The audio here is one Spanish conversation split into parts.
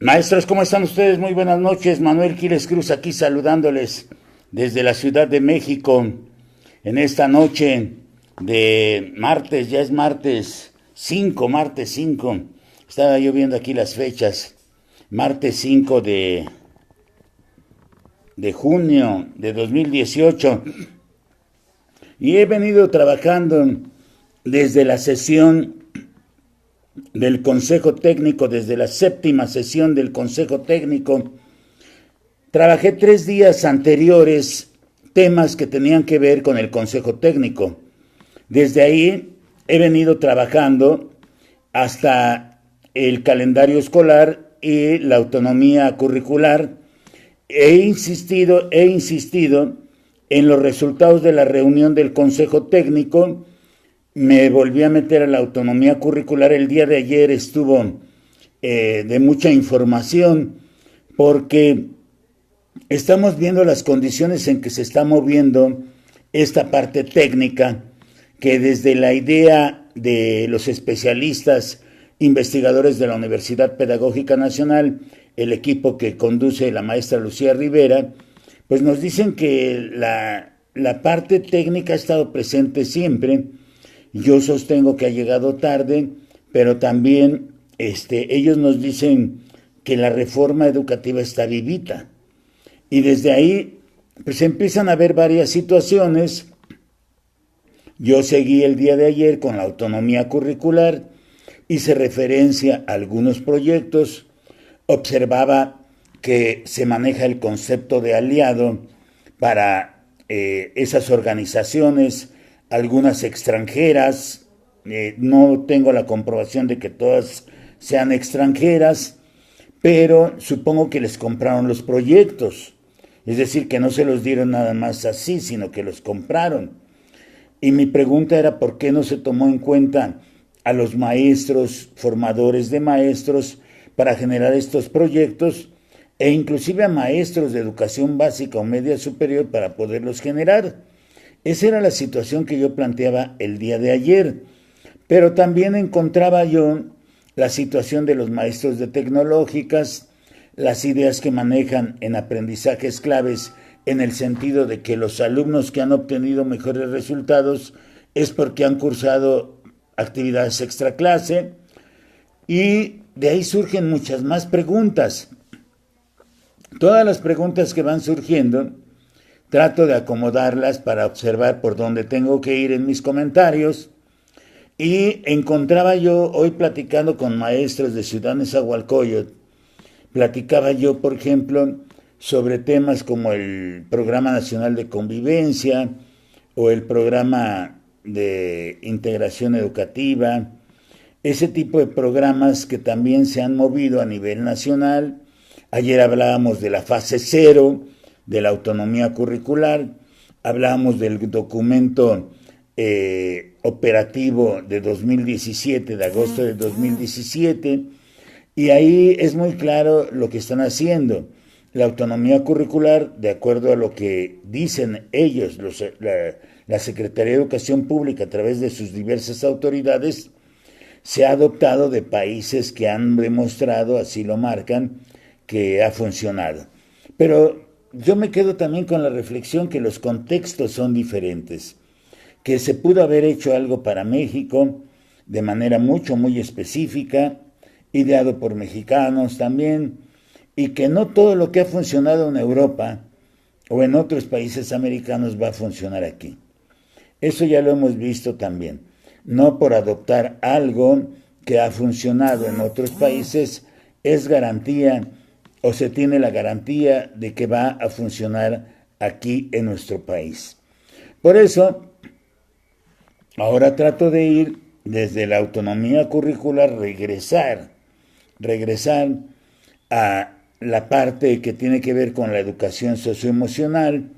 Maestros, ¿cómo están ustedes? Muy buenas noches. Manuel Quiles Cruz aquí saludándoles desde la Ciudad de México en esta noche de martes, ya es martes 5. Estaba yo viendo aquí las fechas. Martes 5 de junio de 2018. Y he venido trabajando desde la sesión del Consejo Técnico, desde la 7ª sesión del Consejo Técnico. Trabajé 3 días anteriores temas que tenían que ver con el Consejo Técnico. Desde ahí he venido trabajando hasta el calendario escolar y la autonomía curricular. He insistido en los resultados de la reunión del Consejo Técnico. Me volví a meter a la autonomía curricular. El día de ayer estuvo de mucha información porque estamos viendo las condiciones en que se está moviendo esta parte técnica, que desde la idea de los especialistas investigadores de la Universidad Pedagógica Nacional, el equipo que conduce la maestra Lucía Rivera, pues nos dicen que la parte técnica ha estado presente siempre. Yo sostengo que ha llegado tarde, pero también ellos nos dicen que la reforma educativa está vivita. Y desde ahí pues empiezan a haber varias situaciones. Yo seguí el día de ayer con la autonomía curricular, hice referencia a algunos proyectos, observaba que se maneja el concepto de aliado para esas organizaciones, algunas extranjeras. No tengo la comprobación de que todas sean extranjeras, pero supongo que les compraron los proyectos, es decir, que no se los dieron nada más así, sino que los compraron. Y mi pregunta era por qué no se tomó en cuenta a los maestros, formadores de maestros, para generar estos proyectos, e inclusive a maestros de educación básica o media superior para poderlos generar. Esa era la situación que yo planteaba el día de ayer, pero también encontraba yo la situación de los maestros de tecnológicas, las ideas que manejan en aprendizajes claves, en el sentido de que los alumnos que han obtenido mejores resultados es porque han cursado actividades extraclase, y de ahí surgen muchas más preguntas. Todas las preguntas que van surgiendo trato de acomodarlas para observar por dónde tengo que ir en mis comentarios, y encontraba yo hoy platicando con maestros de Ciudad Nezahualcóyotl, platicaba yo, por ejemplo, sobre temas como el Programa Nacional de Convivencia o el Programa de Integración Educativa, ese tipo de programas que también se han movido a nivel nacional. Ayer hablábamos de la fase 0, de la autonomía curricular, hablábamos del documento operativo de 2017, de agosto de 2017, y ahí es muy claro lo que están haciendo. La autonomía curricular, de acuerdo a lo que dicen ellos, la Secretaría de Educación Pública a través de sus diversas autoridades, se ha adoptado de países que han demostrado, así lo marcan, que ha funcionado. Pero yo me quedo también con la reflexión que los contextos son diferentes, que se pudo haber hecho algo para México de manera muy específica, ideado por mexicanos también, y que no todo lo que ha funcionado en Europa o en otros países americanos va a funcionar aquí. Eso ya lo hemos visto también. No por adoptar algo que ha funcionado en otros países es garantía, o se tiene la garantía de que va a funcionar aquí en nuestro país. Por eso, ahora trato de ir desde la autonomía curricular, regresar a la parte que tiene que ver con la educación socioemocional,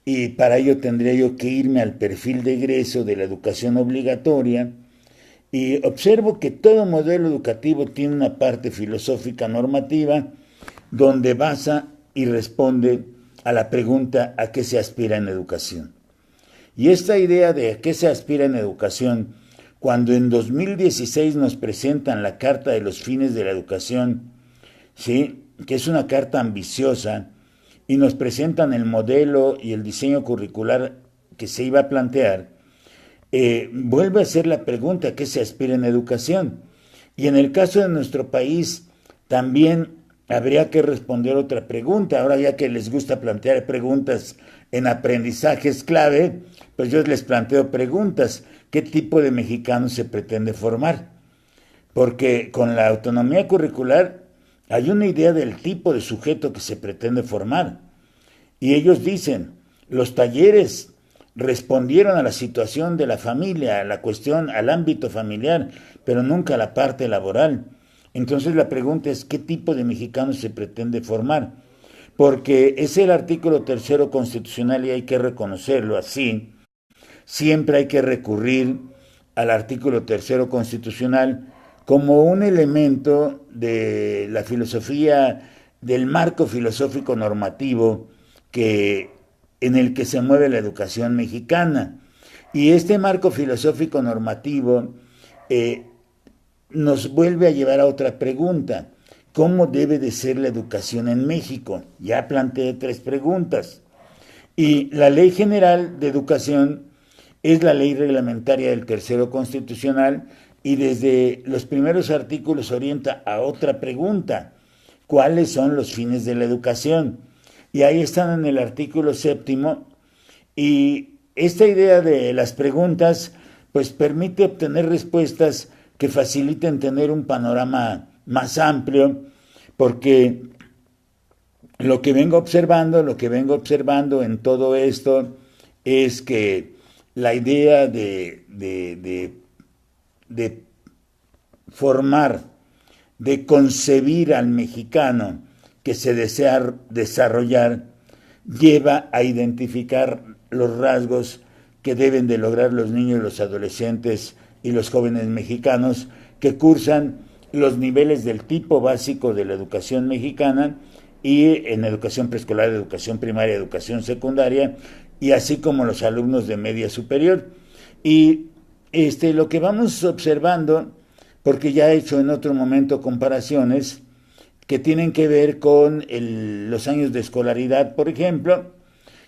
y para ello tendría yo que irme al perfil de egreso de la educación obligatoria, y observo que todo modelo educativo tiene una parte filosófica normativa donde basa y responde a la pregunta ¿a qué se aspira en educación? Y esta idea de a qué se aspira en educación, cuando en 2016 nos presentan la Carta de los Fines de la Educación, ¿sí? Que es una carta ambiciosa, y nos presentan el modelo y el diseño curricular que se iba a plantear, vuelve a ser la pregunta: ¿qué se aspira en educación? Y en el caso de nuestro país, también habría que responder otra pregunta. Ahora, ya que les gusta plantear preguntas en aprendizajes clave, pues yo les planteo preguntas. ¿Qué tipo de mexicano se pretende formar? Porque con la autonomía curricular hay una idea del tipo de sujeto que se pretende formar. Y ellos dicen: los talleres respondieron a la situación de la familia, a la cuestión, al ámbito familiar, pero nunca a la parte laboral. Entonces la pregunta es: ¿qué tipo de mexicano se pretende formar? Porque es el artículo tercero constitucional y hay que reconocerlo así. Siempre hay que recurrir al artículo tercero constitucional como un elemento de la filosofía, del marco filosófico normativo en el que se mueve la educación mexicana. Y este marco filosófico normativo nos vuelve a llevar a otra pregunta: ¿cómo debe de ser la educación en México? Ya planteé 3 preguntas. Y la Ley General de Educación es la ley reglamentaria del tercero constitucional, y desde los primeros artículos orienta a otra pregunta: ¿cuáles son los fines de la educación? Y ahí están en el artículo 7, y esta idea de las preguntas pues permite obtener respuestas que faciliten tener un panorama más amplio, porque lo que vengo observando en todo esto es que la idea de formar, de concebir al mexicano que se desea desarrollar, lleva a identificar los rasgos que deben de lograr los niños, los adolescentes y los jóvenes mexicanos que cursan los niveles del tipo básico de la educación mexicana, y en educación preescolar, educación primaria, educación secundaria, y así como los alumnos de media superior. Y lo que vamos observando, porque ya he hecho en otro momento comparaciones que tienen que ver con los años de escolaridad, por ejemplo,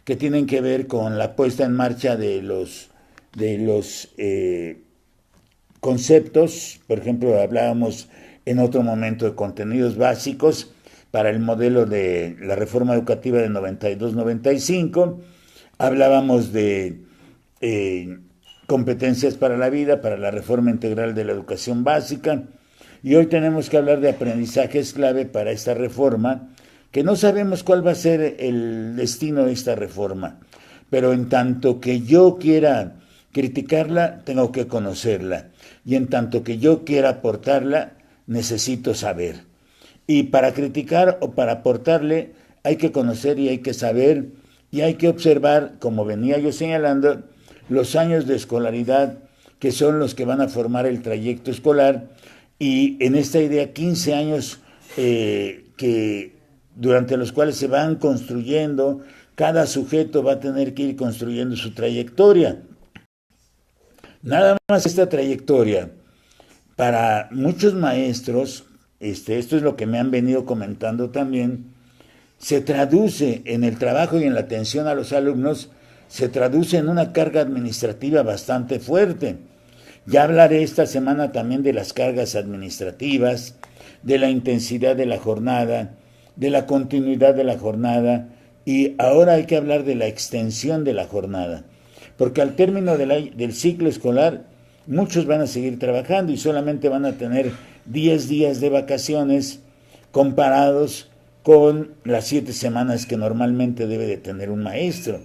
que tienen que ver con la puesta en marcha de los conceptos. Por ejemplo, hablábamos en otro momento de contenidos básicos para el modelo de la reforma educativa de 92-95, hablábamos de competencias para la vida, para la reforma integral de la educación básica, y hoy tenemos que hablar de aprendizajes clave para esta reforma, que no sabemos cuál va a ser el destino de esta reforma, pero en tanto que yo quiera criticarla, tengo que conocerla, y en tanto que yo quiera aportarla, necesito saber. Y para criticar o para aportarle hay que conocer y hay que saber y hay que observar, como venía yo señalando, los años de escolaridad, que son los que van a formar el trayecto escolar, y en esta idea 15 años durante los cuales se van construyendo, cada sujeto va a tener que ir construyendo su trayectoria. Nada más esta trayectoria, para muchos maestros, esto es lo que me han venido comentando también, se traduce en el trabajo y en la atención a los alumnos, se traduce en una carga administrativa bastante fuerte. Ya hablaré esta semana también de las cargas administrativas, de la intensidad de la jornada, de la continuidad de la jornada, y ahora hay que hablar de la extensión de la jornada, porque al término del ciclo escolar muchos van a seguir trabajando y solamente van a tener 10 días de vacaciones comparados con las 7 semanas que normalmente debe de tener un maestro,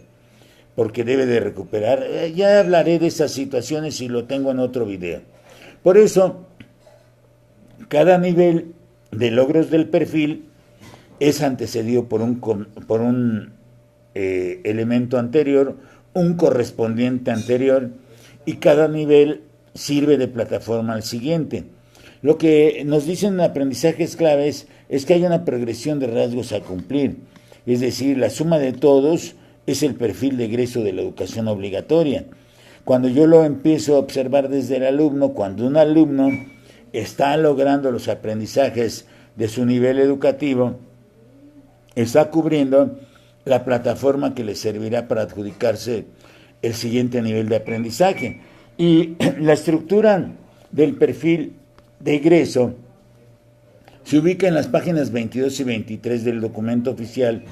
porque debe de recuperar. Ya hablaré de esas situaciones y lo tengo en otro video. Por eso, cada nivel de logros del perfil es antecedido por un elemento anterior, un correspondiente anterior, y cada nivel sirve de plataforma al siguiente. Lo que nos dicen aprendizajes claves es que hay una progresión de rasgos a cumplir, es decir, la suma de todos es el perfil de egreso de la educación obligatoria. Cuando yo lo empiezo a observar desde el alumno, cuando un alumno está logrando los aprendizajes de su nivel educativo, está cubriendo la plataforma que les servirá para adjudicarse el siguiente nivel de aprendizaje. Y la estructura del perfil de egreso se ubica en las páginas 22 y 23 del documento oficial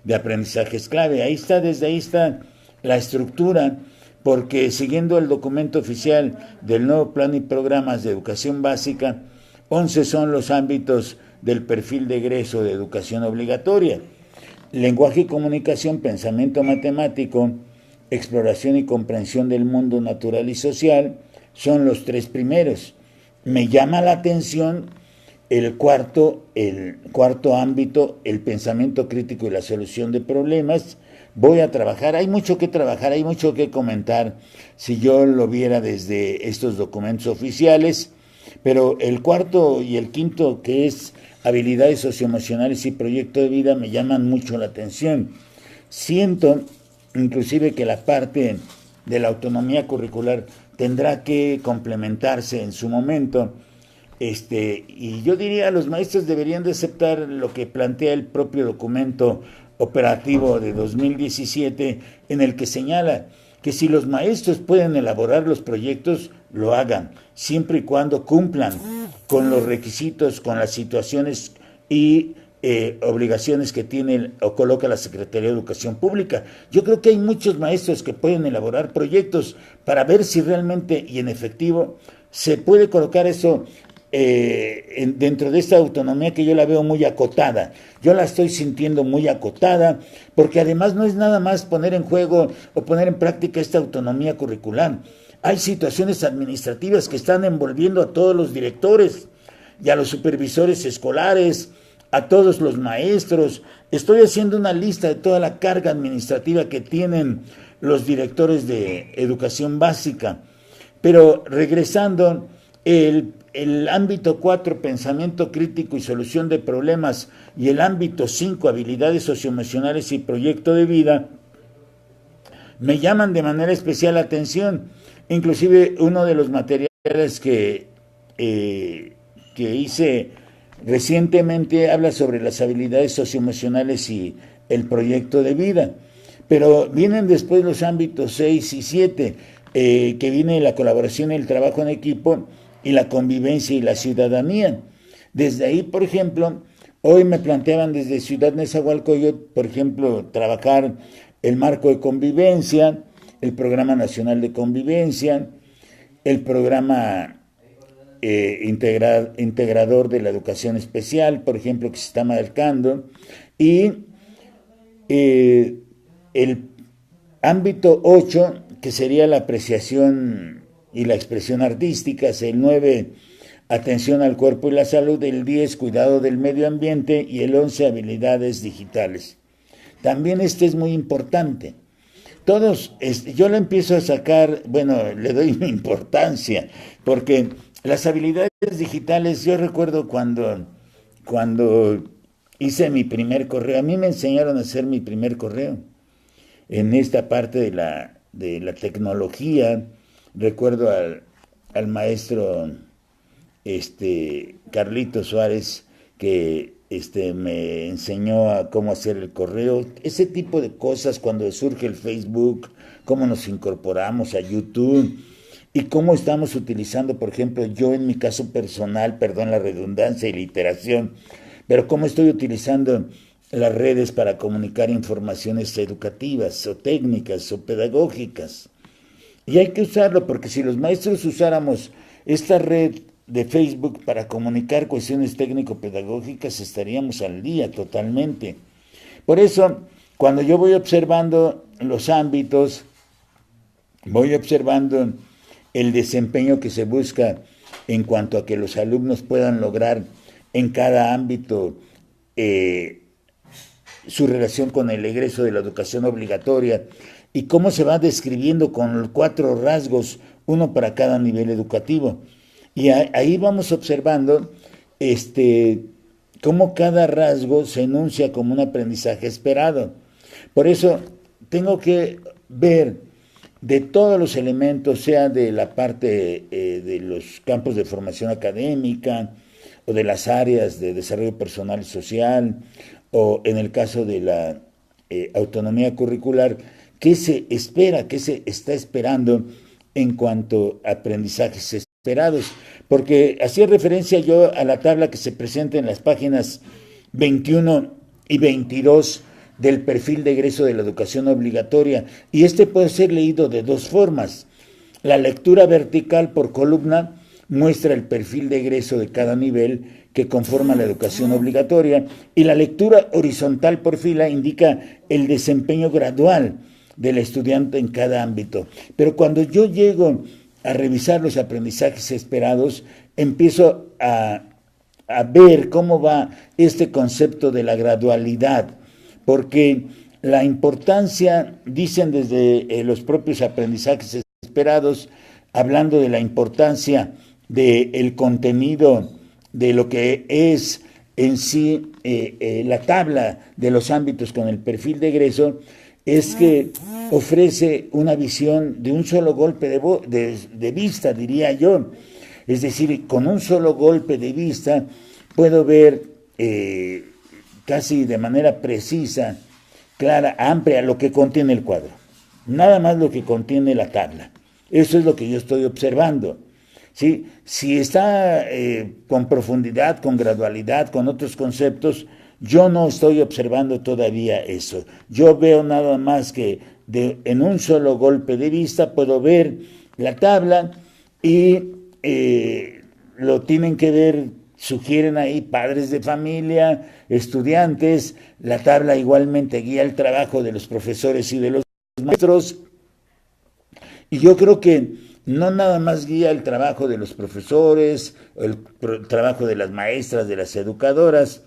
de aprendizajes clave. Desde ahí está la estructura, porque siguiendo el documento oficial del nuevo plan y programas de educación básica, 11 son los ámbitos del perfil de egreso de educación obligatoria: lenguaje y comunicación, pensamiento matemático, exploración y comprensión del mundo natural y social, son los 3 primeros. Me llama la atención el cuarto ámbito, el pensamiento crítico y la solución de problemas. Voy a trabajar, hay mucho que trabajar, hay mucho que comentar si yo lo viera desde estos documentos oficiales, pero el cuarto y el quinto, que es habilidades socioemocionales y proyecto de vida, me llaman mucho la atención. Siento inclusive que la parte de la autonomía curricular tendrá que complementarse en su momento, y yo diría los maestros deberían de aceptar lo que plantea el propio documento operativo de 2017, en el que señala que si los maestros pueden elaborar los proyectos, lo hagan, siempre y cuando cumplan con los requisitos, con las situaciones y obligaciones que tiene o coloca la Secretaría de Educación Pública. Yo creo que hay muchos maestros que pueden elaborar proyectos para ver si realmente y en efectivo se puede colocar eso dentro de esta autonomía, que yo la veo muy acotada. Yo la estoy sintiendo muy acotada, porque además no es nada más poner en juego o poner en práctica esta autonomía curricular. Hay situaciones administrativas que están envolviendo a todos los directores y a los supervisores escolares, a todos los maestros. Estoy haciendo una lista de toda la carga administrativa que tienen los directores de educación básica. Pero regresando, el ámbito 4, pensamiento crítico y solución de problemas, y el ámbito 5, habilidades socioemocionales y proyecto de vida, me llaman de manera especial la atención. Inclusive uno de los materiales que hice recientemente habla sobre las habilidades socioemocionales y el proyecto de vida, pero vienen después los ámbitos 6 y 7, que viene la colaboración y el trabajo en equipo y la convivencia y la ciudadanía. Desde ahí, por ejemplo, hoy me planteaban desde Ciudad Nezahualcóyotl, por ejemplo, trabajar el marco de convivencia, el Programa Nacional de Convivencia, el programa integrador de la educación especial, por ejemplo, que se está marcando, y el ámbito 8, que sería la apreciación y la expresión artística, el 9, atención al cuerpo y la salud, el 10, cuidado del medio ambiente, y el 11, habilidades digitales. También este es muy importante. Todos, yo le empiezo a sacar, le doy mi importancia, porque las habilidades digitales, yo recuerdo cuando hice mi primer correo, a mí me enseñaron a hacer mi primer correo en esta parte de la tecnología. Recuerdo al maestro Carlito Suárez, que me enseñó a cómo hacer el correo, ese tipo de cosas, cuando surge el Facebook, cómo nos incorporamos a YouTube y cómo estamos utilizando, por ejemplo, yo en mi caso personal, perdón la redundancia y la iteración, pero cómo estoy utilizando las redes para comunicar informaciones educativas o técnicas o pedagógicas. Y hay que usarlo, porque si los maestros usáramos esta red de Facebook para comunicar cuestiones técnico-pedagógicas, estaríamos al día totalmente. Por eso, cuando yo voy observando los ámbitos, voy observando el desempeño que se busca en cuanto a que los alumnos puedan lograr en cada ámbito su relación con el egreso de la educación obligatoria, y cómo se va describiendo con 4 rasgos, uno para cada nivel educativo. Y ahí vamos observando cómo cada rasgo se enuncia como un aprendizaje esperado. Por eso tengo que ver de todos los elementos, sea de la parte de los campos de formación académica, o de las áreas de desarrollo personal y social, o en el caso de la autonomía curricular, ¿qué se espera, qué se está esperando en cuanto a aprendizajes esperados? Porque hacía referencia yo a la tabla que se presenta en las páginas 21 y 22 del perfil de egreso de la educación obligatoria, y este puede ser leído de dos formas. La lectura vertical por columna muestra el perfil de egreso de cada nivel que conforma la educación obligatoria, y la lectura horizontal por fila indica el desempeño gradual del estudiante en cada ámbito. Pero cuando yo llego a revisar los aprendizajes esperados, empiezo a ver cómo va este concepto de la gradualidad, porque la importancia, dicen desde los propios aprendizajes esperados, hablando de la importancia del contenido, de lo que es en sí la tabla de los ámbitos con el perfil de egreso, es que ofrece una visión de un solo golpe de vista, diría yo. Es decir, con un solo golpe de vista puedo ver casi de manera precisa, clara, amplia, lo que contiene el cuadro. Nada más lo que contiene la tabla. Eso es lo que yo estoy observando. ¿Sí? Si está con profundidad, con gradualidad, con otros conceptos, yo no estoy observando todavía eso. Yo veo nada más que en un solo golpe de vista puedo ver la tabla, y lo tienen que ver, sugieren ahí padres de familia, estudiantes. La tabla igualmente guía el trabajo de los profesores y de los maestros, y yo creo que no nada más guía el trabajo de los profesores, el trabajo de las maestras, de las educadoras,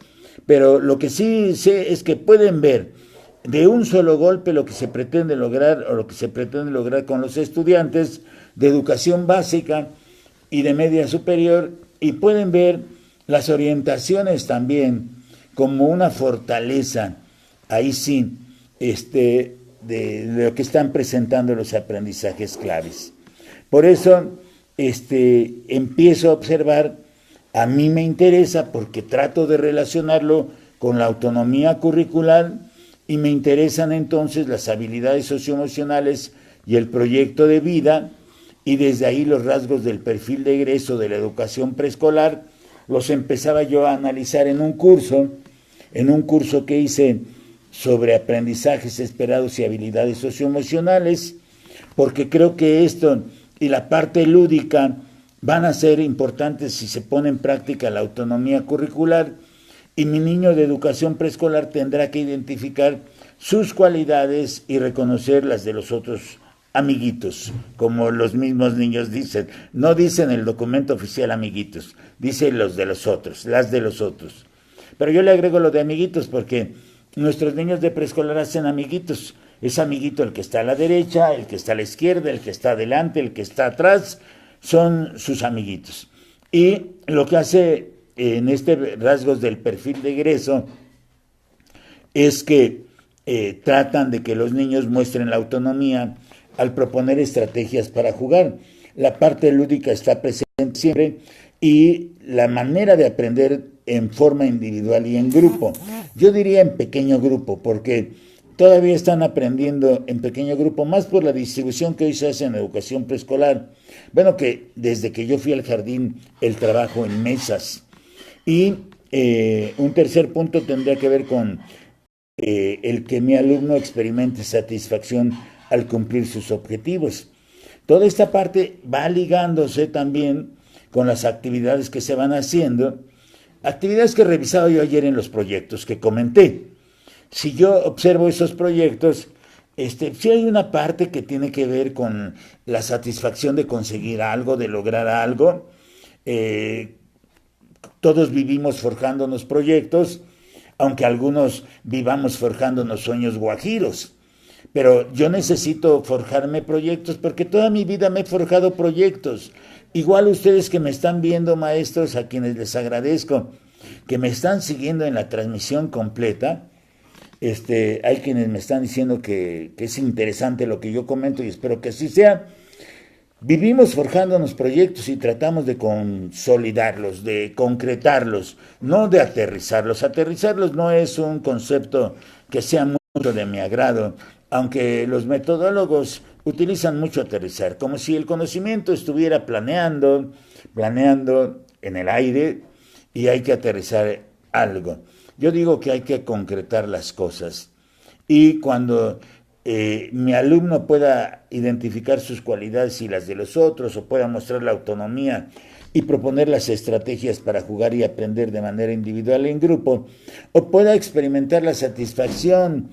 pero lo que sí sé es que pueden ver de un solo golpe lo que se pretende lograr, o lo que se pretende lograr con los estudiantes de educación básica y de media superior, y pueden ver las orientaciones también como una fortaleza, ahí sí, de lo que están presentando los aprendizajes claves. Por eso empiezo a observar, a mí me interesa porque trato de relacionarlo con la autonomía curricular, y me interesan entonces las habilidades socioemocionales y el proyecto de vida, y desde ahí los rasgos del perfil de egreso de la educación preescolar los empezaba yo a analizar en un curso que hice sobre aprendizajes esperados y habilidades socioemocionales, porque creo que esto y la parte lúdica van a ser importantes si se pone en práctica la autonomía curricular, y mi niño de educación preescolar tendrá que identificar sus cualidades y reconocer las de los otros amiguitos, como los mismos niños dicen. No dicen el documento oficial amiguitos, dicen los de los otros, las de los otros. Pero yo le agrego lo de amiguitos porque nuestros niños de preescolar hacen amiguitos. Es amiguito el que está a la derecha, el que está a la izquierda, el que está adelante, el que está atrás, son sus amiguitos. Y lo que hace en rasgos del perfil de egreso es que tratan de que los niños muestren la autonomía al proponer estrategias para jugar. La parte lúdica está presente siempre, y la manera de aprender en forma individual y en grupo. Yo diría en pequeño grupo, porque todavía están aprendiendo en pequeño grupo, más por la distribución que hoy se hace en educación preescolar. Bueno, que desde que yo fui al jardín, el trabajo en mesas. Y un tercer punto tendría que ver con el que mi alumno experimente satisfacción al cumplir sus objetivos. Toda esta parte va ligándose también con las actividades que se van haciendo, actividades que he revisado yo ayer en los proyectos que comenté. Si yo observo esos proyectos, sí hay una parte que tiene que ver con la satisfacción de conseguir algo, de lograr algo. Todos vivimos forjándonos proyectos, aunque algunos vivamos forjándonos sueños guajiros. Pero yo necesito forjarme proyectos porque toda mi vida me he forjado proyectos. Igual ustedes que me están viendo, maestros, a quienes les agradezco, que me están siguiendo en la transmisión completa. Hay quienes me están diciendo que es interesante lo que yo comento, y espero que así sea. Vivimos forjándonos proyectos y tratamos de consolidarlos, de concretarlos, no de aterrizarlos. Aterrizarlos no es un concepto que sea mucho de mi agrado, aunque los metodólogos utilizan mucho aterrizar, como si el conocimiento estuviera planeando en el aire y hay que aterrizar algo. Yo digo que hay que concretar las cosas. Y cuando mi alumno pueda identificar sus cualidades y las de los otros, o pueda mostrar la autonomía y proponer las estrategias para jugar y aprender de manera individual y en grupo, o pueda experimentar la satisfacción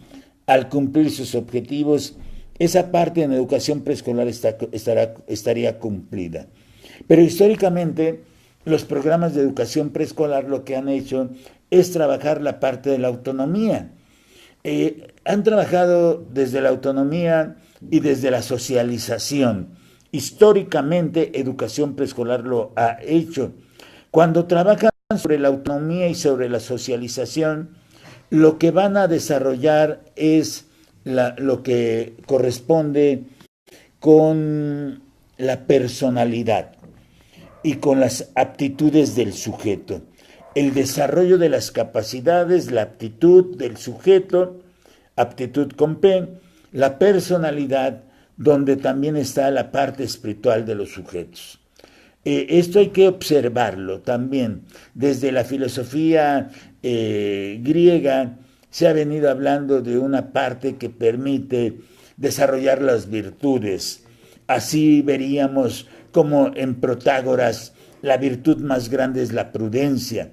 al cumplir sus objetivos, esa parte en educación preescolar estaría cumplida. Pero históricamente los programas de educación preescolar lo que han hecho es trabajar la parte de la autonomía. Han trabajado desde la autonomía y desde la socialización. Históricamente, educación preescolar lo ha hecho. Cuando trabajan sobre la autonomía y sobre la socialización, lo que van a desarrollar es lo que corresponde con la personalidad y con las aptitudes del sujeto. El desarrollo de las capacidades, la aptitud del sujeto, aptitud con P, la personalidad, donde también está la parte espiritual de los sujetos. Esto hay que observarlo también. Desde la filosofía griega se ha venido hablando de una parte que permite desarrollar las virtudes. Así veríamos como en Protágoras la virtud más grande es la prudencia.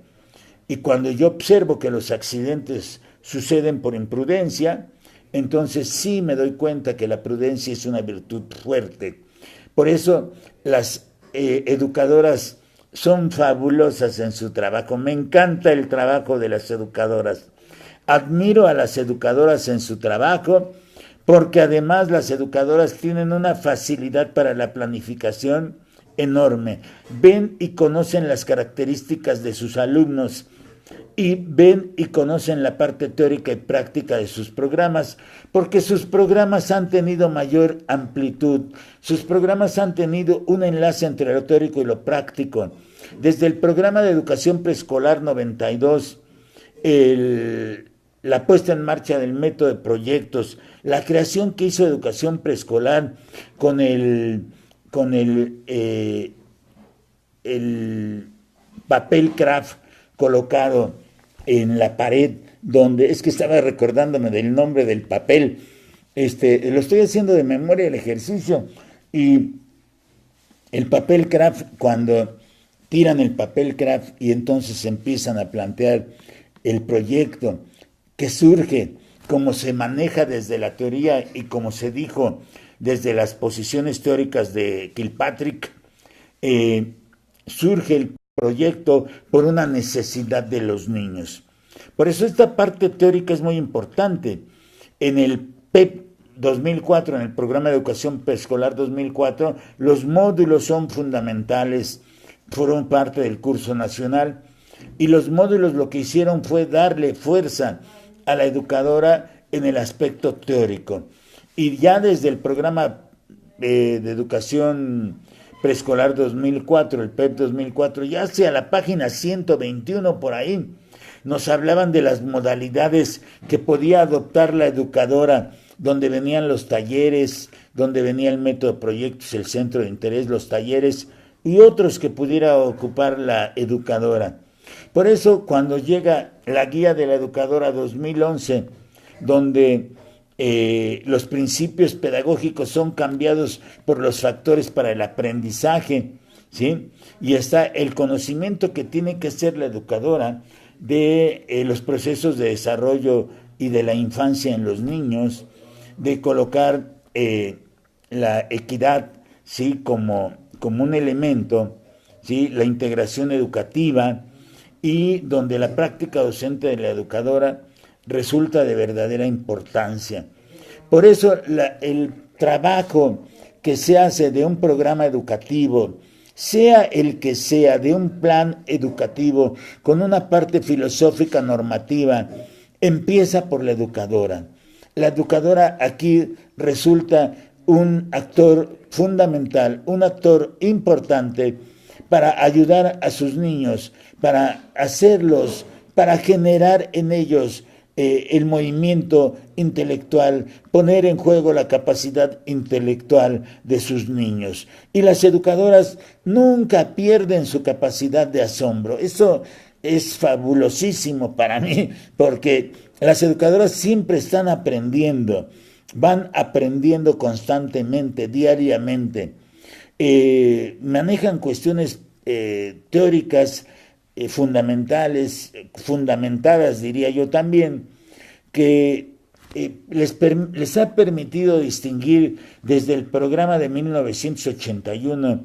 Y cuando yo observo que los accidentes suceden por imprudencia, entonces sí me doy cuenta que la prudencia es una virtud fuerte. Por eso las educadoras son fabulosas en su trabajo. Me encanta el trabajo de las educadoras. Admiro a las educadoras en su trabajo porque además las educadoras tienen una facilidad para la planificación enorme. Ven y conocen las características de sus alumnos y ven y conocen la parte teórica y práctica de sus programas, porque sus programas han tenido mayor amplitud, sus programas han tenido un enlace entre lo teórico y lo práctico. Desde el programa de educación preescolar 92, la puesta en marcha del método de proyectos, la creación que hizo educación preescolar con el papel craft colocado en la pared, donde es que estaba recordándome del nombre del papel, lo estoy haciendo de memoria el ejercicio, y el papel craft, cuando tiran el papel craft y entonces empiezan a plantear el proyecto que surge, como se maneja desde la teoría y como se dijo desde las posiciones teóricas de Kilpatrick, surge el proyecto por una necesidad de los niños. Por eso esta parte teórica es muy importante. En el PEP 2004, en el Programa de Educación Preescolar 2004, los módulos son fundamentales, fueron parte del curso nacional, y los módulos lo que hicieron fue darle fuerza a la educadora en el aspecto teórico. Y ya desde el Programa de Educación Preescolar 2004, el PEP 2004, ya hacia la página 121 por ahí, nos hablaban de las modalidades que podía adoptar la educadora, donde venían los talleres, donde venía el método de proyectos, el centro de interés, los talleres y otros que pudiera ocupar la educadora. Por eso, cuando llega la guía de la educadora 2011, donde los principios pedagógicos son cambiados por los factores para el aprendizaje, ¿sí? Y está el conocimiento que tiene que ser la educadora de los procesos de desarrollo y de la infancia en los niños, de colocar la equidad, ¿sí? como un elemento, ¿sí? La integración educativa, y donde la práctica docente de la educadora resulta de verdadera importancia. Por eso el trabajo que se hace de un programa educativo, sea el que sea, de un plan educativo con una parte filosófica normativa, empieza por la educadora. La educadora aquí resulta un actor fundamental, un actor importante para ayudar a sus niños, para hacerlos, para generar en ellos el movimiento intelectual, poner en juego la capacidad intelectual de sus niños. Y las educadoras nunca pierden su capacidad de asombro. Eso es fabulosísimo para mí, porque las educadoras siempre están aprendiendo, van aprendiendo constantemente, diariamente. Manejan cuestiones teóricas fundamentadas, diría yo también, que les ha permitido distinguir desde el programa de 1981,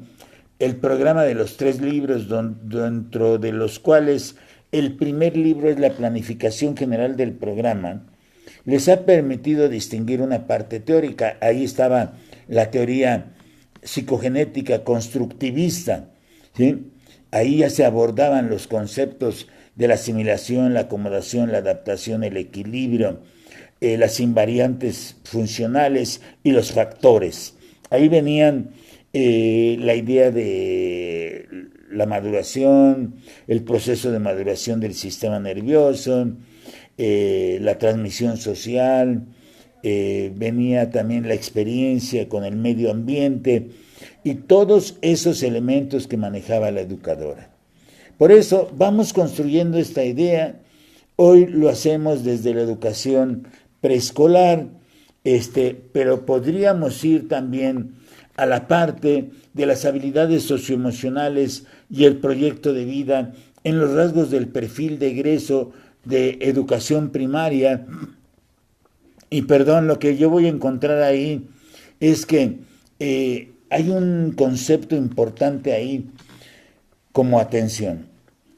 el programa de los 3 libros, dentro de los cuales el primer libro es la planificación general del programa, les ha permitido distinguir una parte teórica. Ahí estaba la teoría psicogenética constructivista, ¿sí? Ahí ya se abordaban los conceptos de la asimilación, la acomodación, la adaptación, el equilibrio, las invariantes funcionales y los factores. Ahí venían la idea de la maduración, el proceso de maduración del sistema nervioso, la transmisión social, venía también la experiencia con el medio ambiente y todos esos elementos que manejaba la educadora. Por eso vamos construyendo esta idea. Hoy lo hacemos desde la educación preescolar, pero podríamos ir también a la parte de las habilidades socioemocionales y el proyecto de vida en los rasgos del perfil de egreso de educación primaria. Y perdón, lo que yo voy a encontrar ahí es que hay un concepto importante ahí como atención.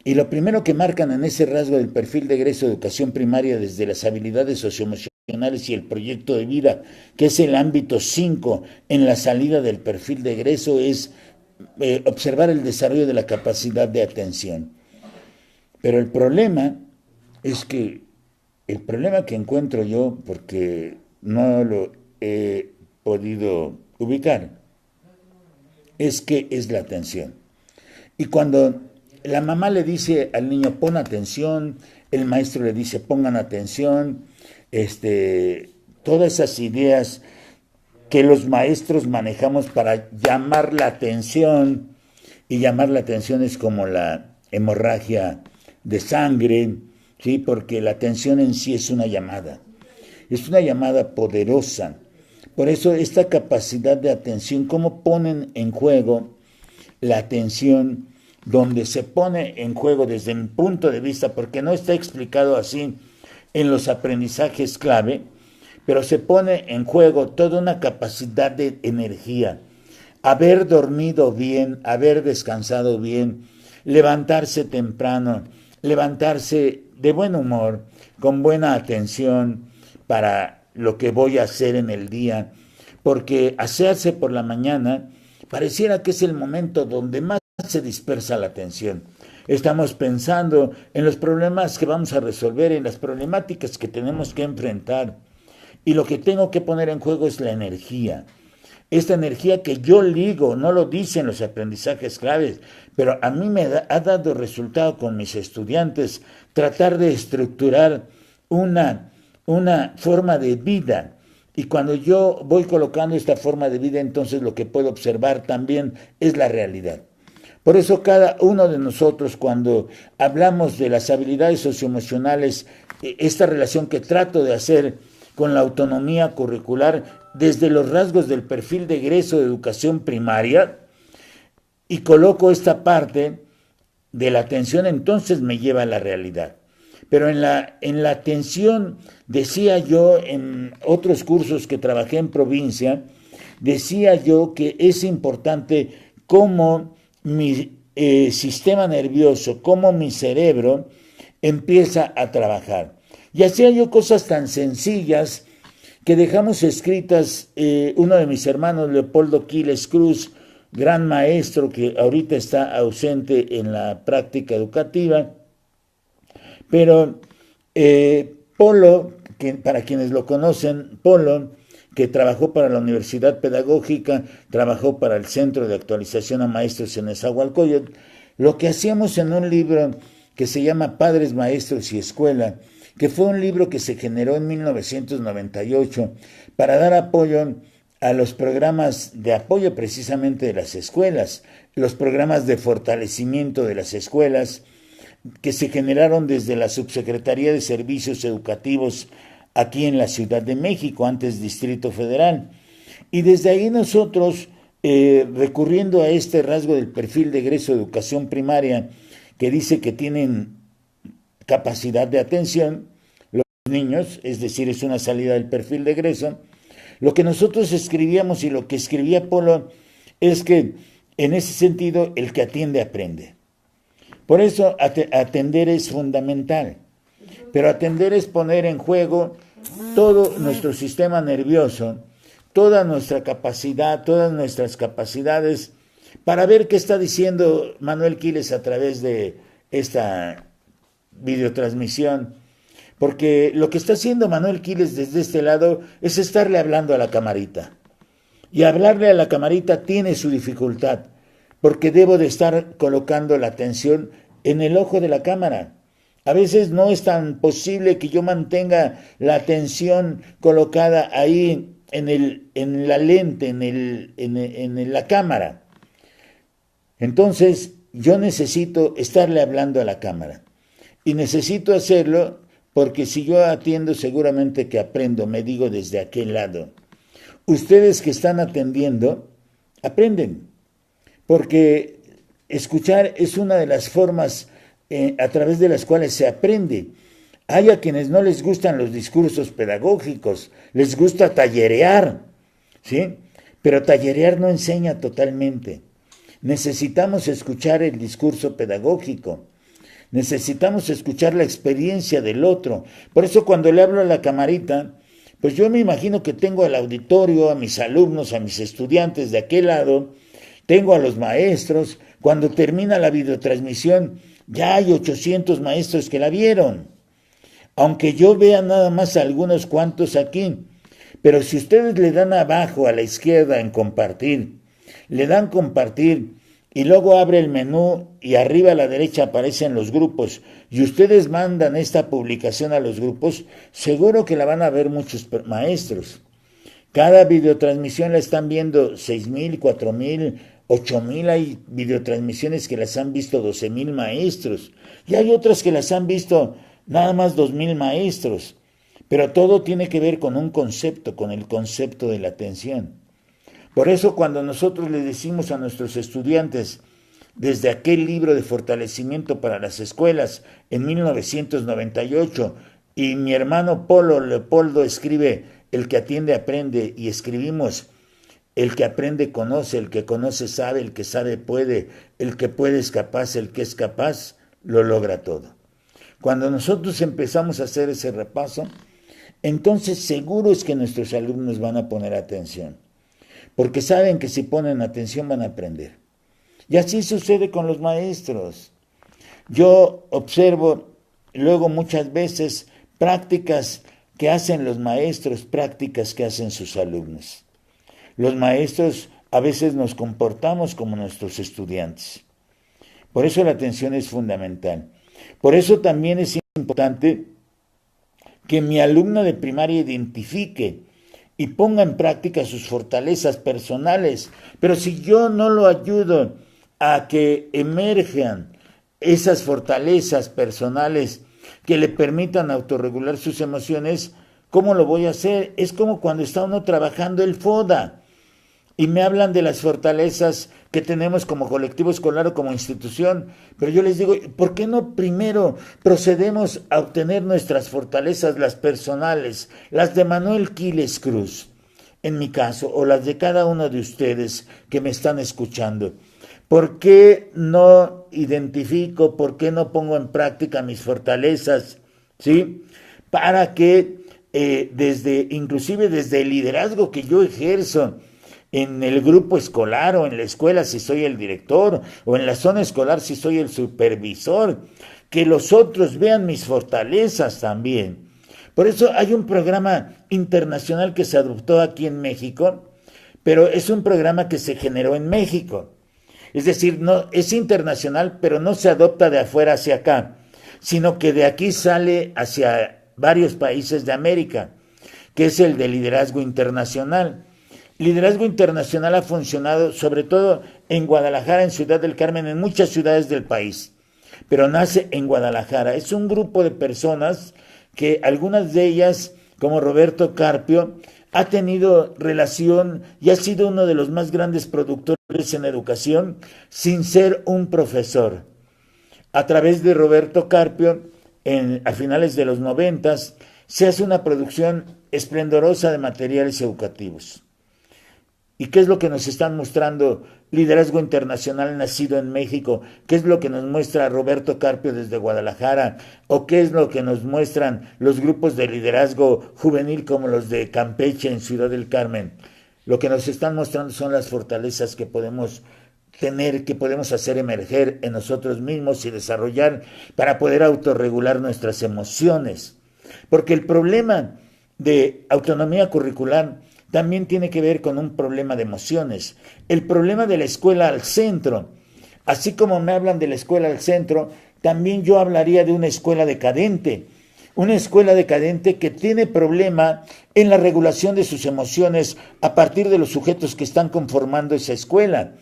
Y lo primero que marcan en ese rasgo del perfil de egreso de educación primaria desde las habilidades socioemocionales y el proyecto de vida, que es el ámbito 5 en la salida del perfil de egreso, es observar el desarrollo de la capacidad de atención. Pero el problema que encuentro yo, porque no lo he podido ubicar, es que es la atención. Y cuando la mamá le dice al niño, pon atención, el maestro le dice, pongan atención, todas esas ideas que los maestros manejamos para llamar la atención, y llamar la atención es como la hemorragia de sangre, ¿sí? Porque la atención en sí es una llamada poderosa. Por eso esta capacidad de atención, ¿cómo ponen en juego la atención? Donde se pone en juego desde mi punto de vista, porque no está explicado así en los aprendizajes clave, pero se pone en juego toda una capacidad de energía, haber dormido bien, haber descansado bien, levantarse temprano, levantarse de buen humor, con buena atención para lo que voy a hacer en el día, porque hacerse por la mañana pareciera que es el momento donde más se dispersa la atención. Estamos pensando en los problemas que vamos a resolver, en las problemáticas que tenemos que enfrentar, y lo que tengo que poner en juego es la energía. Esta energía que yo ligo, no lo dicen los aprendizajes claves, pero a mí ha dado resultado con mis estudiantes tratar de estructurar una forma de vida. Y cuando yo voy colocando esta forma de vida, entonces lo que puedo observar también es la realidad. Por eso cada uno de nosotros, cuando hablamos de las habilidades socioemocionales, esta relación que trato de hacer con la autonomía curricular desde los rasgos del perfil de egreso de educación primaria, y coloco esta parte de la atención, entonces me lleva a la realidad. Pero en la atención, decía yo en otros cursos que trabajé en provincia, decía yo que es importante cómo mi sistema nervioso, cómo mi cerebro empieza a trabajar. Y hacía yo cosas tan sencillas que dejamos escritas, uno de mis hermanos, Leopoldo Quiles Cruz, gran maestro que ahorita está ausente en la práctica educativa, pero Polo, para quienes lo conocen, Polo que trabajó para la Universidad Pedagógica, trabajó para el Centro de Actualización a Maestros en Nezahualcóyotl. Lo que hacíamos en un libro que se llama Padres, Maestros y Escuela, que fue un libro que se generó en 1998 para dar apoyo a los programas de apoyo precisamente de las escuelas, los programas de fortalecimiento de las escuelas que se generaron desde la Subsecretaría de Servicios Educativos aquí en la Ciudad de México, antes Distrito Federal. Y desde ahí nosotros, recurriendo a este rasgo del perfil de egreso de educación primaria, que dice que tienen capacidad de atención, los niños, es decir, es una salida del perfil de egreso, lo que nosotros escribíamos y lo que escribía Polo es que en ese sentido el que atiende aprende. Por eso atender es fundamental, pero atender es poner en juego todo nuestro sistema nervioso, toda nuestra capacidad, todas nuestras capacidades, para ver qué está diciendo Manuel Quiles a través de esta videotransmisión. Porque lo que está haciendo Manuel Quiles desde este lado es estarle hablando a la camarita. Y hablarle a la camarita tiene su dificultad, porque debo de estar colocando la atención en el ojo de la cámara. A veces no es tan posible que yo mantenga la atención colocada ahí en la lente, en la cámara. Entonces, yo necesito estarle hablando a la cámara. Y necesito hacerlo porque si yo atiendo, seguramente que aprendo, me digo desde aquel lado. Ustedes que están atendiendo, aprenden, porque escuchar es una de las formas a través de las cuales se aprende. Hay a quienes no les gustan los discursos pedagógicos, les gusta tallerear, ¿sí? Pero tallerear no enseña totalmente. Necesitamos escuchar el discurso pedagógico. Necesitamos escuchar la experiencia del otro. Por eso cuando le hablo a la camarita, pues yo me imagino que tengo al auditorio, a mis alumnos, a mis estudiantes de aquel lado, tengo a los maestros. Cuando termina la videotransmisión, ya hay 800 maestros que la vieron. Aunque yo vea nada más a algunos cuantos aquí. Pero si ustedes le dan abajo a la izquierda en compartir, le dan compartir, y luego abre el menú y arriba a la derecha aparecen los grupos y ustedes mandan esta publicación a los grupos, seguro que la van a ver muchos maestros. Cada videotransmisión la están viendo 6,000, 4,000, 8,000, hay videotransmisiones que las han visto 12,000 maestros y hay otras que las han visto nada más 2,000 maestros, pero todo tiene que ver con un concepto, con el concepto de la atención. Por eso cuando nosotros le decimos a nuestros estudiantes, desde aquel libro de fortalecimiento para las escuelas en 1998, y mi hermano Polo Leopoldo escribe, el que atiende aprende, y escribimos, el que aprende conoce, el que conoce sabe, el que sabe puede, el que puede es capaz, el que es capaz lo logra todo. Cuando nosotros empezamos a hacer ese repaso, entonces seguro es que nuestros alumnos van a poner atención. Porque saben que si ponen atención van a aprender. Y así sucede con los maestros. Yo observo luego muchas veces prácticas que hacen los maestros, prácticas que hacen sus alumnos. Los maestros a veces nos comportamos como nuestros estudiantes. Por eso la atención es fundamental. Por eso también es importante que mi alumno de primaria identifique y ponga en práctica sus fortalezas personales. Pero si yo no lo ayudo a que emerjan esas fortalezas personales que le permitan autorregular sus emociones, ¿cómo lo voy a hacer? Es como cuando está uno trabajando el FODA y me hablan de las fortalezas que tenemos como colectivo escolar o como institución, pero yo les digo, ¿por qué no primero procedemos a obtener nuestras fortalezas, las personales, las de Manuel Quiles Cruz, en mi caso, o las de cada uno de ustedes que me están escuchando? ¿Por qué no identifico, por qué no pongo en práctica mis fortalezas? ¿Sí? Para que inclusive desde el liderazgo que yo ejerzo en el grupo escolar o en la escuela si soy el director o en la zona escolar si soy el supervisor, que los otros vean mis fortalezas también. Por eso hay un programa internacional que se adoptó aquí en México, pero es un programa que se generó en México. Es decir, no, es internacional, pero no se adopta de afuera hacia acá, sino que de aquí sale hacia varios países de América, que es el de liderazgo internacional. Liderazgo internacional ha funcionado sobre todo en Guadalajara, en Ciudad del Carmen, en muchas ciudades del país, pero nace en Guadalajara. Es un grupo de personas que algunas de ellas, como Roberto Carpio, ha tenido relación y ha sido uno de los más grandes productores en educación sin ser un profesor. A través de Roberto Carpio, a finales de los 90, se hace una producción esplendorosa de materiales educativos. ¿Y qué es lo que nos están mostrando Liderazgo Internacional nacido en México? ¿Qué es lo que nos muestra Roberto Carpio desde Guadalajara? ¿O qué es lo que nos muestran los grupos de liderazgo juvenil como los de Campeche en Ciudad del Carmen? Lo que nos están mostrando son las fortalezas que podemos tener, que podemos hacer emerger en nosotros mismos y desarrollar para poder autorregular nuestras emociones. Porque el problema de autonomía curricular también tiene que ver con un problema de emociones. El problema de la escuela al centro, así como me hablan de la escuela al centro, también yo hablaría de una escuela decadente. Una escuela decadente que tiene problema en la regulación de sus emociones a partir de los sujetos que están conformando esa escuela.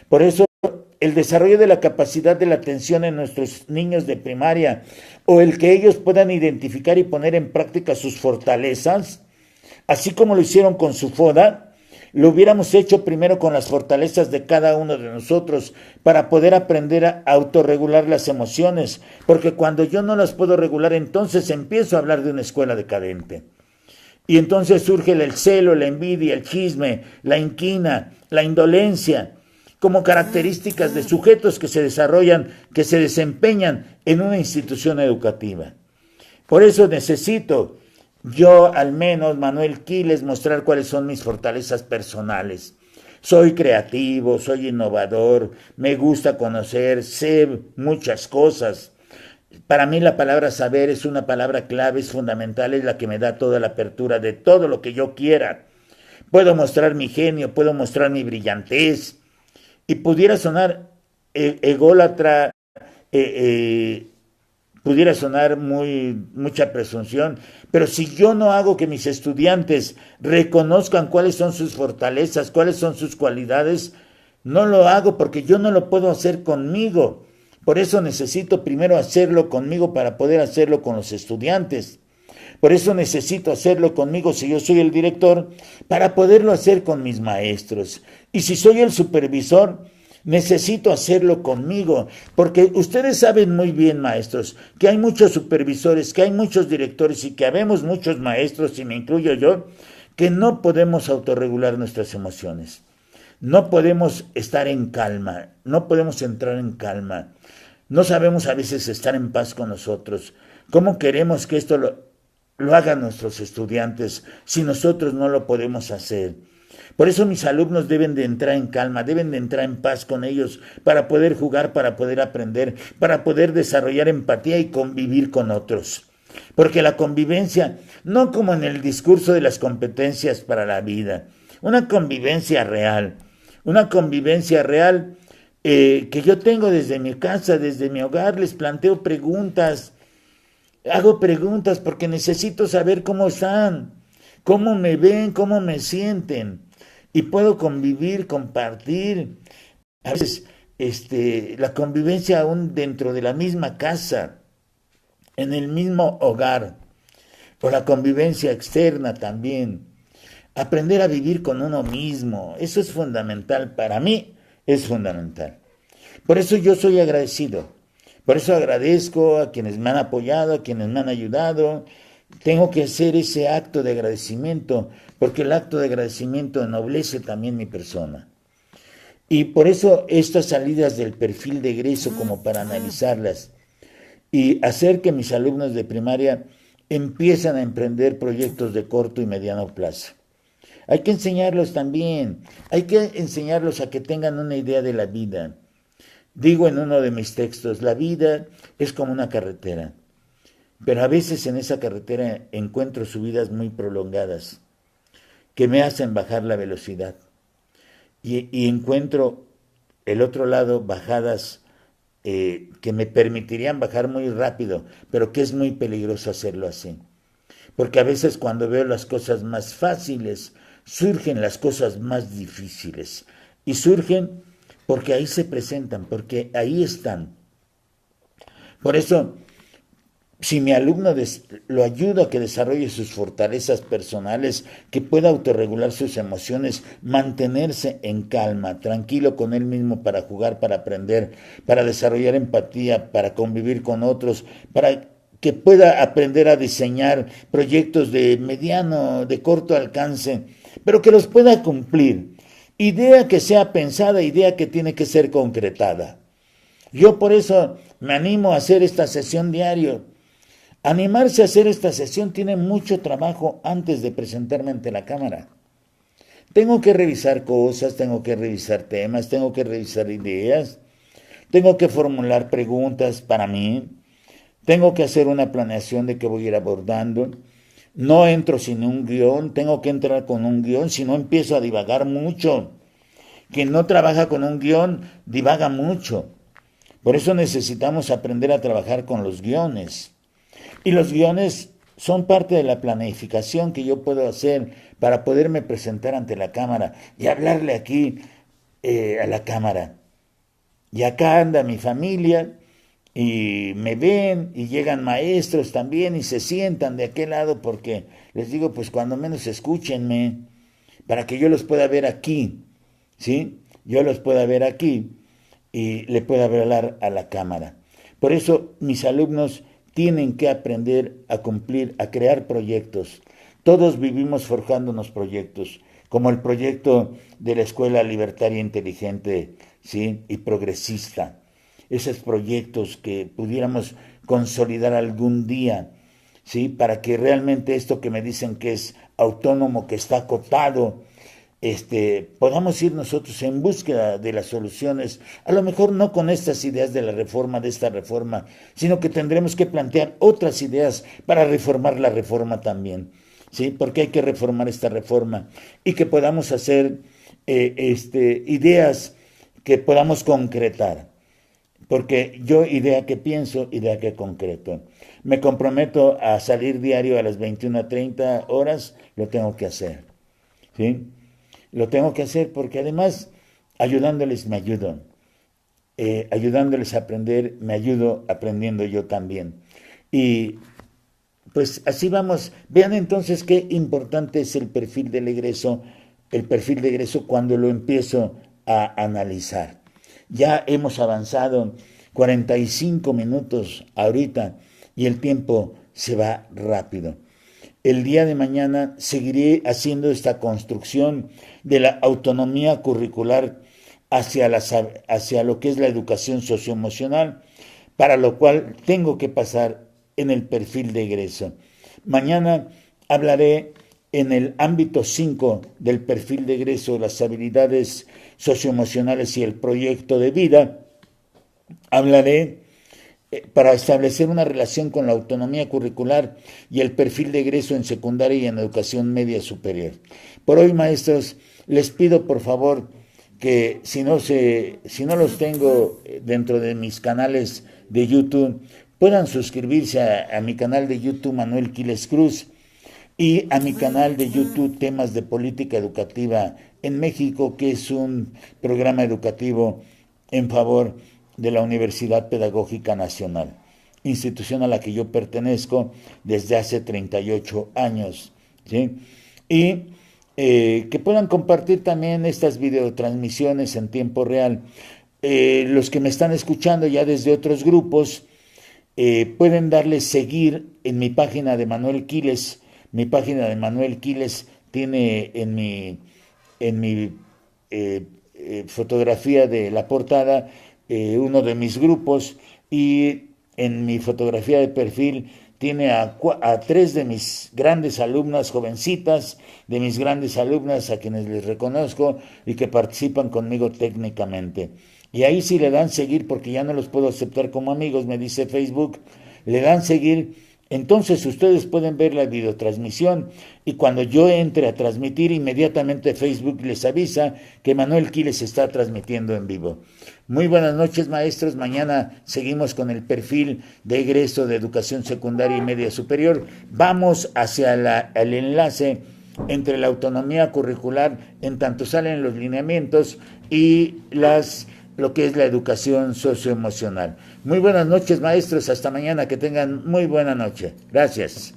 Por eso el desarrollo de la capacidad de la atención en nuestros niños de primaria o el que ellos puedan identificar y poner en práctica sus fortalezas, así como lo hicieron con su FODA, lo hubiéramos hecho primero con las fortalezas de cada uno de nosotros para poder aprender a autorregular las emociones, porque cuando yo no las puedo regular, entonces empiezo a hablar de una escuela decadente. Y entonces surge el celo, la envidia, el chisme, la inquina, la indolencia, como características de sujetos que se desarrollan, que se desempeñan en una institución educativa. Por eso necesito yo, al menos, Manuel Quiles, mostrar cuáles son mis fortalezas personales. Soy creativo, soy innovador, me gusta conocer, sé muchas cosas. Para mí la palabra saber es una palabra clave, es fundamental, es la que me da toda la apertura de todo lo que yo quiera. Puedo mostrar mi genio, puedo mostrar mi brillantez. Y pudiera sonar ególatra, pudiera sonar mucha presunción, pero si yo no hago que mis estudiantes reconozcan cuáles son sus fortalezas, cuáles son sus cualidades, no lo hago porque yo no lo puedo hacer conmigo. Por eso necesito primero hacerlo conmigo para poder hacerlo con los estudiantes. Por eso necesito hacerlo conmigo si yo soy el director, para poderlo hacer con mis maestros. Y si soy el supervisor, necesito hacerlo conmigo, porque ustedes saben muy bien, maestros, que hay muchos supervisores, que hay muchos directores y que habemos muchos maestros, y me incluyo yo, que no podemos autorregular nuestras emociones. No podemos estar en calma, no podemos entrar en calma. No sabemos a veces estar en paz con nosotros. ¿Cómo queremos que esto lo hagan nuestros estudiantes si nosotros no lo podemos hacer? Por eso mis alumnos deben de entrar en calma, deben de entrar en paz con ellos para poder jugar, para poder aprender, para poder desarrollar empatía y convivir con otros. Porque la convivencia, no como en el discurso de las competencias para la vida, una convivencia real que yo tengo desde mi casa, desde mi hogar, les planteo preguntas, hago preguntas porque necesito saber cómo están, cómo me ven, cómo me sienten. Y puedo convivir, compartir. A veces la convivencia aún dentro de la misma casa, en el mismo hogar, o la convivencia externa también. Aprender a vivir con uno mismo, eso es fundamental, para mí es fundamental. Por eso yo soy agradecido, por eso agradezco a quienes me han apoyado, a quienes me han ayudado. Tengo que hacer ese acto de agradecimiento, porque el acto de agradecimiento ennoblece también mi persona. Y por eso estas salidas del perfil de egreso, como para analizarlas y hacer que mis alumnos de primaria empiezan a emprender proyectos de corto y mediano plazo. Hay que enseñarlos también, hay que enseñarlos a que tengan una idea de la vida. Digo en uno de mis textos, la vida es como una carretera. pero a veces en esa carretera encuentro subidas muy prolongadas que me hacen bajar la velocidad y encuentro el otro lado bajadas que me permitirían bajar muy rápido, pero que es muy peligroso hacerlo así. Porque a veces cuando veo las cosas más fáciles, surgen las cosas más difíciles. Y surgen porque ahí se presentan, porque ahí están. Por eso, si mi alumno lo ayudo a que desarrolle sus fortalezas personales, que pueda autorregular sus emociones, mantenerse en calma, tranquilo con él mismo para jugar, para aprender, para desarrollar empatía, para convivir con otros, para que pueda aprender a diseñar proyectos de mediano, de corto alcance, pero que los pueda cumplir. Idea que sea pensada, idea que tiene que ser concretada. Yo por eso me animo a hacer esta sesión diario. Animarse a hacer esta sesión tiene mucho trabajo antes de presentarme ante la cámara. Tengo que revisar cosas, tengo que revisar temas, tengo que revisar ideas, tengo que formular preguntas para mí, tengo que hacer una planeación de qué voy a ir abordando. No entro sin un guión, tengo que entrar con un guión, si no empiezo a divagar mucho. Quien no trabaja con un guión divaga mucho. Por eso necesitamos aprender a trabajar con los guiones. Y los guiones son parte de la planificación que yo puedo hacer para poderme presentar ante la cámara y hablarle aquí a la cámara. Y acá anda mi familia y me ven y llegan maestros también y se sientan de aquel lado porque les digo, pues cuando menos escúchenme para que yo los pueda ver aquí, ¿sí? Yo los pueda ver aquí y le pueda hablar a la cámara. Por eso mis alumnos tienen que aprender a cumplir, a crear proyectos. Todos vivimos forjándonos proyectos, como el proyecto de la Escuela Libertaria Inteligente, ¿sí? Y Progresista. Esos proyectos que pudiéramos consolidar algún día, ¿sí? Para que realmente esto que me dicen que es autónomo, que está acotado, podamos ir nosotros en búsqueda de las soluciones, a lo mejor no con estas ideas de la reforma, de esta reforma, sino que tendremos que plantear otras ideas para reformar la reforma también, ¿sí? Porque hay que reformar esta reforma y que podamos hacer ideas que podamos concretar, porque yo idea que pienso, idea que concreto. Me comprometo a salir diario a las 21:30 horas, lo tengo que hacer, ¿sí? Lo tengo que hacer porque además ayudándoles me ayudo. Ayudándoles a aprender, me ayudo aprendiendo yo también. Y pues así vamos. Vean entonces qué importante es el perfil del egreso cuando lo empiezo a analizar. Ya hemos avanzado 45 minutos ahorita y el tiempo se va rápido. El día de mañana seguiré haciendo esta construcción de la autonomía curricular hacia lo que es la educación socioemocional, para lo cual tengo que pasar en el perfil de egreso. Mañana hablaré en el ámbito 5 del perfil de egreso, las habilidades socioemocionales y el proyecto de vida. Hablaré para establecer una relación con la autonomía curricular y el perfil de egreso en secundaria y en educación media superior. Por hoy, maestros, les pido por favor que si no los tengo dentro de mis canales de YouTube, puedan suscribirse a mi canal de YouTube Manuel Quiles Cruz y a mi canal de YouTube Temas de Política Educativa en México, que es un programa educativo en favor de la Universidad Pedagógica Nacional, institución a la que yo pertenezco desde hace 38 años, ¿sí? Y que puedan compartir también estas videotransmisiones en tiempo real. Los que me están escuchando ya desde otros grupos pueden darle seguir en mi página de Manuel Quiles. Mi página de Manuel Quiles tiene en mi fotografía de la portada uno de mis grupos, y en mi fotografía de perfil tiene a 3 de mis grandes alumnas jovencitas, de mis grandes alumnas a quienes les reconozco y que participan conmigo técnicamente. Y ahí sí le dan seguir, porque ya no los puedo aceptar como amigos, me dice Facebook, le dan seguir Entonces ustedes pueden ver la videotransmisión y cuando yo entre a transmitir, inmediatamente Facebook les avisa que Manuel Quiles está transmitiendo en vivo. Muy buenas noches, maestros. Mañana seguimos con el perfil de egreso de educación secundaria y media superior. Vamos hacia el enlace entre la autonomía curricular, en tanto salen los lineamientos, y lo que es la educación socioemocional. Muy buenas noches, maestros. Hasta mañana. Que tengan muy buena noche. Gracias.